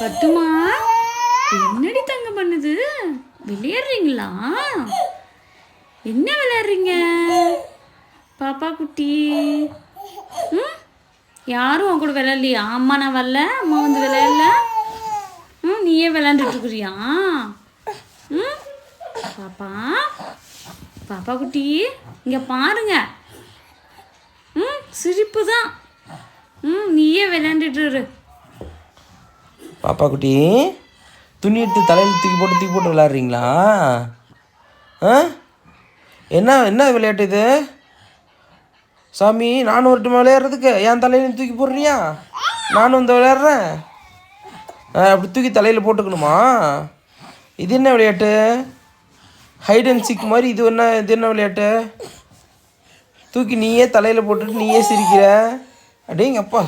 பத்துமா, என்னடி தங்க பண்ணுது? விளையாடுறீங்களா? என்ன விளையாடுறீங்க பாப்பா குட்டி? ம், யாரும் உன் கூட விளையாடலையா? அம்மா நான் வரல, அம்மா வந்து விளையாடல. நீயே விளையாண்டுட்டு இருக்கிறியா? ம், பாப்பா பாப்பா குட்டி இங்கே பாருங்க. சிரிப்பு தான். நீயே விளையாண்டுட்டு இரு. பாப்பா குட்டி, துணி எடுத்து தலையில் தூக்கி போட்டு விளையாடுறீங்களா? என்ன என்ன விளையாட்டு இது? சாமி, நானும் வரட்டுமா விளையாடுறதுக்கு? என் தலையில தூக்கி போடுறியா? நானும் வந்து விளையாடுறேன். அப்படி தூக்கி தலையில் போட்டுக்கணுமா? இது என்ன விளையாட்டு? ஹைட் அண்ட் சீக் மாதிரி இது என்ன விளையாட்டு? தூக்கி நீயே தலையில் போட்டுட்டு நீயே சிரிக்கிற. அப்படிங்க அப்பா,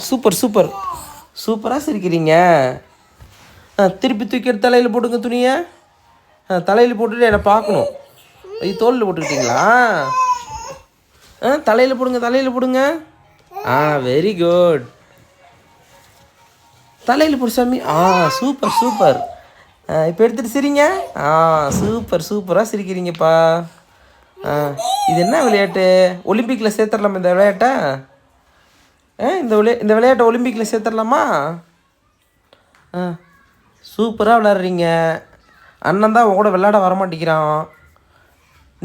சூப்பராக சிரிக்கிறீங்க. திருப்பி தூக்கி எடுத்து தலையில் போட்டுங்க துணியை. தலையில் போட்டுட்டு என்னை பார்க்கணும். இது தோலில் போட்டுக்கிட்டீங்களா? தலையில் போடுங்க. Very good. தலையில் போடு சாமி. சூப்பர். இப்போ எடுத்துகிட்டு சிரிங்க. சூப்பராக சிரிக்கிறீங்கப்பா. இது என்ன விளையாட்டு? ஒலிம்பிக்கில் சேர்த்துடலாமா இந்த விளையாட்டை? இந்த விளையாட்டை ஒலிம்பிக்கில் சேர்த்துடலாமா? சூப்பராக விளையாடுறீங்க. அண்ணன் தான் உங்க கூட விளையாட வரமாட்டேங்கிறான்.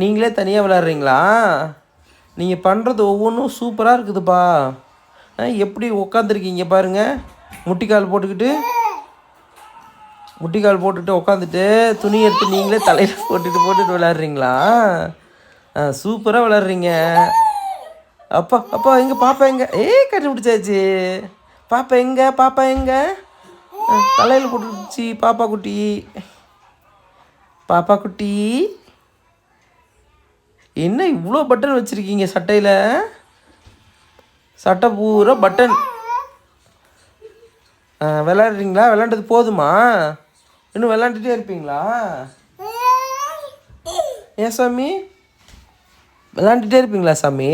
நீங்களே தனியாக விளையாடுறீங்களா? நீங்கள் பண்ணுறது ஒவ்வொன்றும் சூப்பராக இருக்குதுப்பா. எப்படி உட்காந்துருக்கீங்க பாருங்கள். முட்டிக்கால் போட்டுட்டு உட்காந்துட்டு துணி எடுத்து நீங்களே தலையில் போட்டுட்டு விளையாடுறீங்களா? சூப்பராக விளையாடுறீங்க. அப்பா எங்கே பாப்பா எங்கே? கண்டுபிடிச்சாச்சு. பாப்பா எங்கே? தலையில் போட்டுருச்சு பாப்பா குட்டி. என்ன இவ்வளோ பட்டன் வச்சுருக்கீங்க சட்டையில்? சட்டை பூரா பட்டன். விளையாடுறீங்களா? விளையாண்டது போதுமா? இன்னும் விளையாண்டுட்டே இருப்பீங்களா? ஏன் சாமி, விளையாண்டுட்டே இருப்பீங்களா சாமி?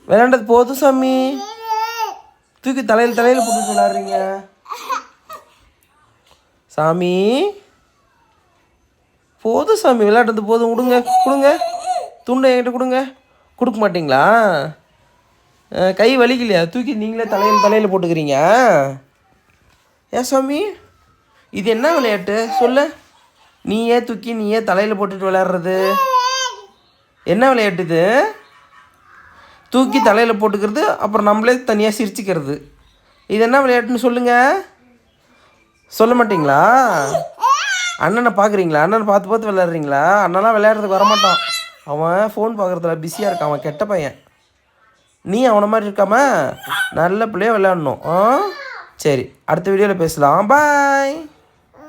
விளையாண்டது போதும் சாமி. தூக்கி தலையில் போட்டு விளையாடுறீங்க சாமி. போதும் சாமி, விளையாடுறது போதும். கொடுங்க துண்டை என்கிட்ட கொடுக்க மாட்டிங்களா? கை வலிக்கலையா? தூக்கி நீங்களே தலையில் போட்டுக்கிறீங்க. ஏன் சாமி, இது என்ன விளையாட்டு சொல்லு? நீயே தூக்கி நீயே தலையில் போட்டுட்டு விளையாடுறது என்ன விளையாட்டு இது? தூக்கி தலையில் போட்டுக்கிறது, அப்புறம் நம்மளே தனியாக சிரிச்சுக்கிறது. இது என்ன விளையாட்டுன்னு சொல்லுங்கள். சொல்ல மாட்டிங்களா? அண்ணனை பார்க்குறீங்களா? அண்ணனை பார்த்து விளையாடுறீங்களா? அண்ணன்லாம் விளையாடுறதுக்கு வரமாட்டான். அவன் ஃபோன் பார்க்குறதுல பிஸியாக இருக்கான். அவன் கெட்ட பையன். நீ அவனை மாதிரி இருக்காம நல்ல பிள்ளையாக விளையாடணும். சரி, அடுத்த வீடியோவில் பேசலாம். பாய்.